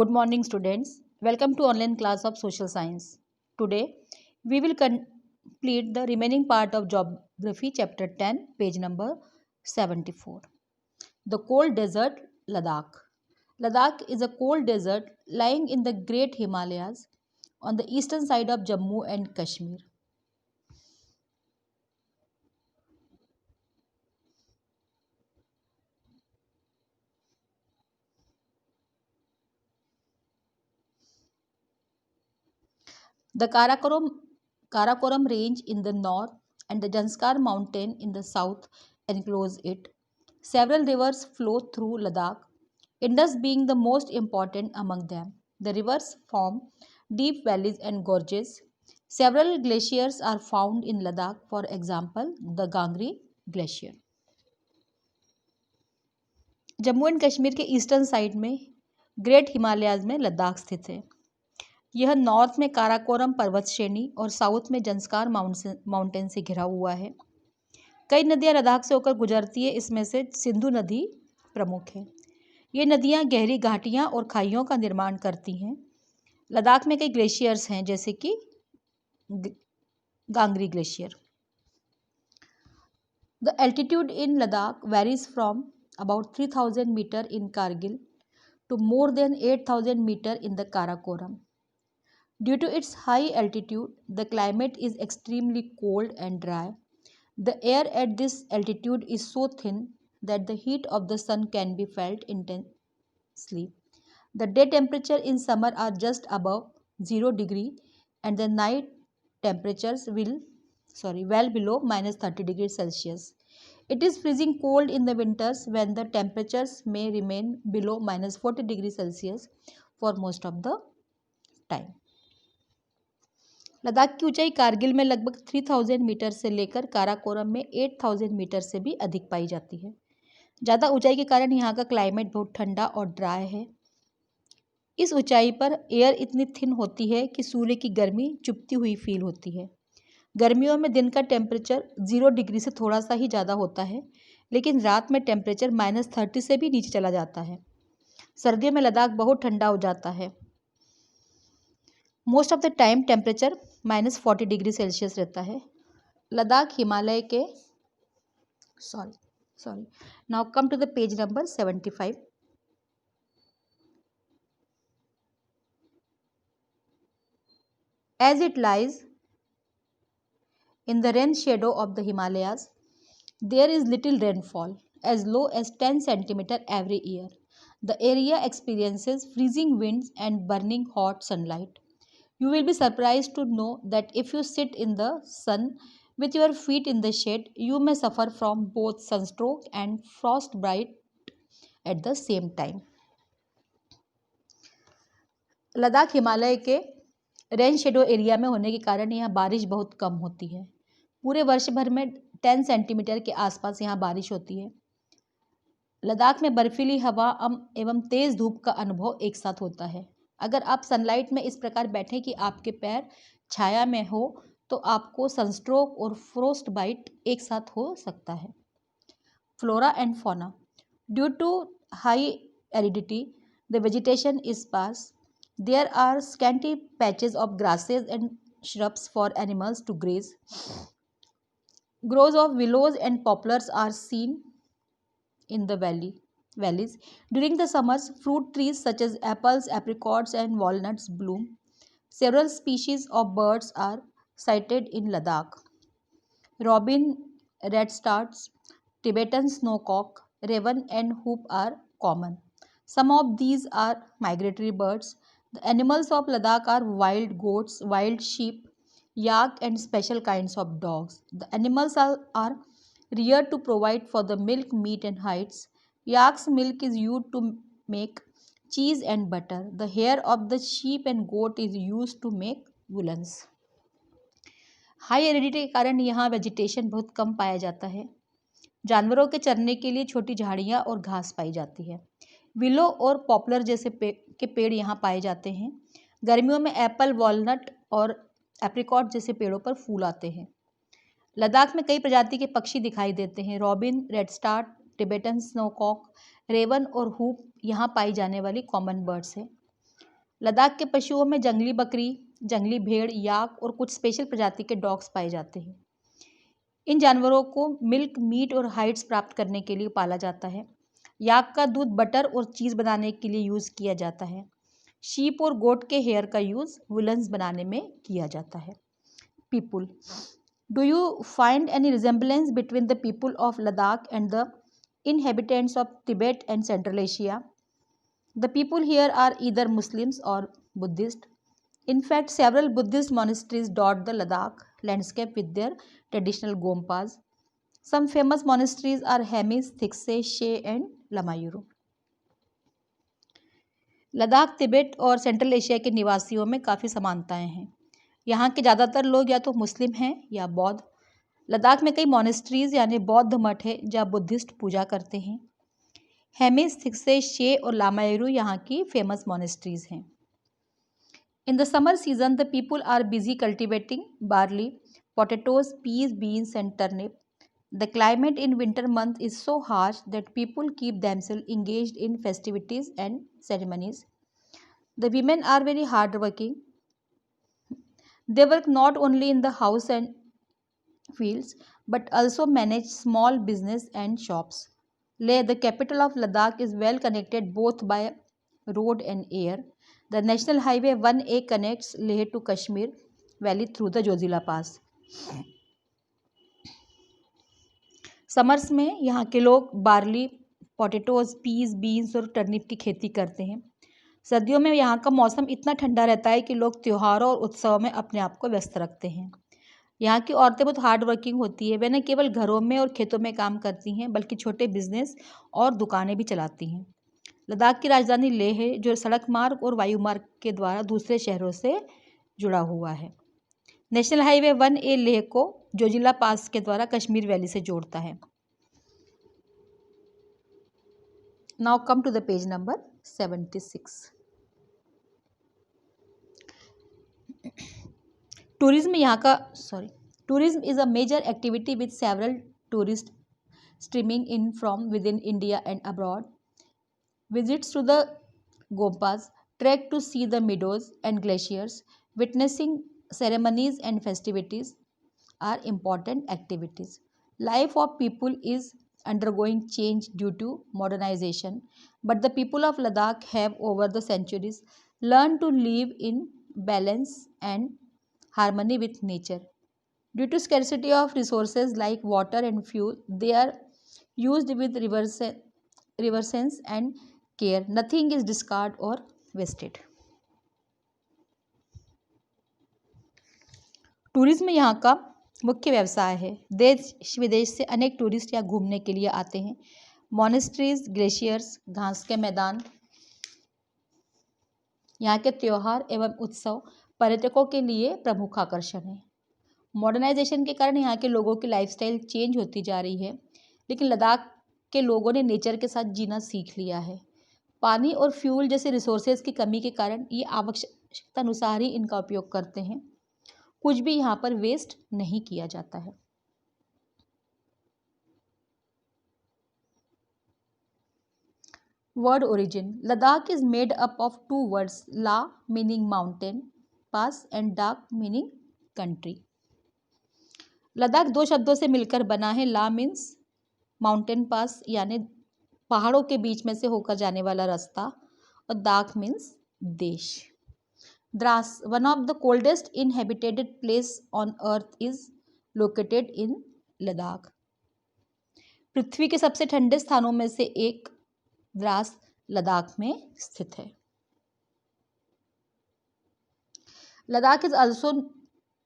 Good morning, students. Welcome to online class of social science. Today, we will complete the remaining part of geography chapter 10, page number 74. The cold desert, Ladakh. Ladakh is a cold desert lying in the Great Himalayas on the eastern side of Jammu and Kashmir. The Karakoram range in the north and the Janskar mountain in the south enclose it. Several rivers flow through Ladakh, Indus being the most important among them. The rivers form deep valleys and gorges. Several glaciers are found in Ladakh, for example, the Gangri Glacier. Jammu and Kashmir के eastern side में great Himalayas में लद्दाख स्थित है। यह north में काराकोरम पर्वत श्रेणी और साउथ में जंस्कार माउंटेन से घिरा हुआ है। कई नदियां लद्दाख से होकर गुजरती है, इसमें से सिंधु नदी प्रमुख है। ये नदियां गहरी घाटियां और खाइयों का निर्माण करती हैं। लद्दाख में कई ग्लेशियर्स हैं, जैसे कि Gangri glacier. The altitude in Ladakh varies from about 3000 metres in Kargil to more than 8000 meter in the Karakoram. Due to its high altitude, the climate is extremely cold and dry. The air at this altitude is so thin that the heat of the sun can be felt intensely. The day temperature in summer are just above 0 degree and the night temperatures well below minus 30 degrees Celsius. It is freezing cold in the winters when the temperatures may remain below minus 40 degrees Celsius for most of the time. Ladakh की ऊंचाई कारगिल में लगभग 3000 metre से लेकर काराकोरम में 8000 metre से भी अधिक पाई जाती है। ज़्यादा ऊंचाई के कारण यहाँ का क्लाइमेट बहुत ठंडा और ड्राई है। इस ऊंचाई पर एयर इतनी थिन होती है कि सूर्य की गर्मी चुभती हुई फील होती है। गर्मियों में दिन का टेम्परेचर 0 डिग्री से थोड़ा सा ही ज़्यादा होता है, लेकिन रात में टेम्परेचर -30 से भी नीचे चला जाता है। सर्दियों में लद्दाख बहुत ठंडा हो जाता है। Most of the time temperature -40 degree Celsius Ladakh है। लद्दाख हिमालय के now come to the page number 75. As it lies in the rain shadow of the Himalayas, there is little rainfall, as low as 10 centimeters every year. The area experiences freezing winds and burning hot sunlight. You will be surprised to know that if you sit in the sun with your feet in the shade, you may suffer from both sunstroke and frostbite at the same time. Ladakh हिमालय के rain shadow area में होने के कारण यहाँ बारिश बहुत कम होती है। पूरे वर्ष भर में 10 सेंटीमीटर के आसपास यहाँ बारिश होती है। लद्दाख में बर्फीली हवा एवं तेज़ धूप का अनुभव एक साथ होता है। अगर आप सनलाइट में इस प्रकार बैठें कि आपके पैर छाया में हो, तो आपको सनस्ट्रोक और फ्रोस्ट बाइट एक साथ हो सकता है। Flora and fauna. Due to high aridity, the vegetation is sparse. There are scanty patches of grasses and shrubs for animals to graze. Groves of willows and poplars are seen in the valleys. During the summers, fruit trees such as apples, apricots, and walnuts bloom. Several species of birds are sighted in Ladakh. Robin, redstarts, Tibetan snowcock, raven, and hoop are common. Some of these are migratory birds. The animals of Ladakh are wild goats, wild sheep, yak, and special kinds of dogs. The animals are reared to provide for the milk, meat, and hides. Yak's milk is used to make cheese and butter. The hair of the sheep and goat is used to make woolens. High aridity के कारण यहाँ vegetation बहुत कम पाया जाता है। जानवरों के चरने के लिए छोटी झाड़ियाँ और घास पाई जाती है। विलो और पॉपुलर जैसे पेड़ यहाँ पाए जाते हैं। गर्मियों में एप्पल, वॉलनट और एप्रिकॉट जैसे पेड़ों पर फूल आते हैं। लद्दाख में कई प्रजाति के पक्षी दिखाई देते हैं। Robin, redstart, Tibetan snowcock, raven और हूप यहाँ पाई जाने वाली कॉमन बर्ड्स हैं। लद्दाख के पशुओं में जंगली बकरी, जंगली भेड़, याक और कुछ स्पेशल प्रजाति के डॉग्स पाए जाते हैं। इन जानवरों को मिल्क, मीट और हाइड्स प्राप्त करने के लिए पाला जाता है। याक का दूध बटर और चीज़ बनाने के लिए यूज़ किया जाता है। शीप और गोट के हेयर का यूज़ वुलन्स बनाने में किया जाता है। People, do you find any resemblance between the people of Ladakh and the inhabitants of Tibet and Central Asia? The people here are either Muslims or Buddhist. In fact, several Buddhist monasteries dot the Ladakh landscape with their traditional gompas. Some famous monasteries are Hemis, Thiksay, She and Lamayuru. Ladakh, Tibet और central Asia के निवासियों में काफ़ी समानताएं हैं। यहाँ के ज़्यादातर लोग या तो मुस्लिम हैं या बौद्ध। लद्दाख में कई मोनेस्ट्रीज़ यानी बौद्ध मठ है जहाँ बुद्धिस्ट पूजा करते हैं। हेमिस, थिक्से, शे और लामायरू यहाँ की फेमस मोनेस्ट्रीज़ हैं। In the summer season the people are busy cultivating barley, potatoes, peas, beans and turnip. The climate in winter month is so harsh that people keep themselves engaged in festivities and ceremonies. The women are very hardworking. They work not only in the house and fields but also manage small business and shops. Leh, the capital of Ladakh, is well connected both by road and air. The National Highway 1A connects Leh to Kashmir Valley through the Jozila Pass. Summers में यहाँ के लोग barley, potatoes, peas, beans और turnip की खेती करते हैं। सर्दियों में यहाँ का मौसम इतना ठंडा रहता है कि लोग त्योहारों और उत्सवों में अपने आप को व्यस्त रखते हैं। यहाँ की औरतें बहुत हार्ड वर्किंग होती है। वे न केवल घरों में और खेतों में काम करती हैं बल्कि छोटे बिजनेस और दुकानें भी चलाती हैं। लद्दाख की राजधानी लेह है जो सड़क मार्ग और वायु मार्ग के द्वारा दूसरे शहरों से जुड़ा हुआ है। नेशनल हाईवे 1A लेह को जोजिला पास के द्वारा कश्मीर वैली से जोड़ता है। Now come to the page number 76। Tourism is a major activity with several tourist streaming in from within India and abroad. Visits to the Gompas, trek to see the meadows and glaciers, witnessing ceremonies and festivities are important activities. Life of people is undergoing change due to modernization, but the people of Ladakh have over the centuries learned to live in balance and harmony with nature. Due to scarcity of resources like water and fuel, they are used with reverence and care. Nothing is discarded or wasted. Tourism यहाँ का मुख्य व्यवसाय है। देश विदेश से अनेक tourist यहाँ घूमने के लिए आते हैं। मॉनेस्ट्रीज, ग्लेशियर्स, घास के मैदान, यहाँ के त्यौहार एवं उत्सव पर्यटकों के लिए प्रमुख आकर्षण है। मॉडर्नाइजेशन के कारण यहाँ के लोगों की लाइफस्टाइल चेंज होती जा रही है, लेकिन लद्दाख के लोगों ने नेचर के साथ जीना सीख लिया है। पानी और फ्यूल जैसे रिसोर्सेज की कमी के कारण ये आवश्यकता अनुसार ही इनका उपयोग करते हैं। कुछ भी यहाँ पर वेस्ट नहीं किया जाता है। Word origin, Ladakh is made up of 2 words, la meaning mountain pass and dak meaning country. Ladakh 2 शब्दों से मिलकर बना है। ला मीन्स माउंटेन पास यानी पहाड़ों के बीच में से होकर जाने वाला रास्ता, और दाक मीन्स देश। Dras, one of the coldest inhabited place on earth, is located in Ladakh. पृथ्वी के सबसे ठंडे स्थानों में से एक द्रास लद्दाख में स्थित है। Ladakh is also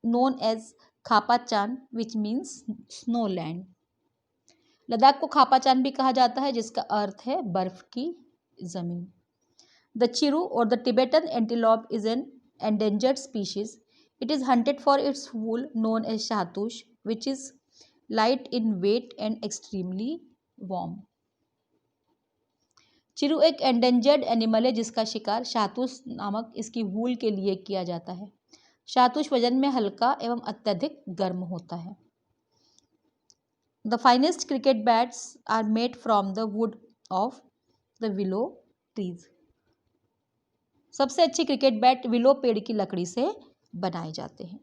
known as Khapachan which means snow land. Ladakh को खापाचान भी कहा जाता है जिसका अर्थ है बर्फ की जमीन। द चिरू और the Tibetan antelope is an endangered species. It is hunted for its wool known as shahtoosh which is light in weight and extremely warm. Chiru एक एंडेंजर्ड एनिमल है जिसका शिकार शाहतूश नामक इसकी वूल के लिए किया जाता है। शाहतूश वजन में हल्का एवं अत्यधिक गर्म होता है। The finest cricket bats are made from the wood of the willow trees. सबसे अच्छे क्रिकेट बैट विलो पेड़ की लकड़ी से बनाए जाते हैं।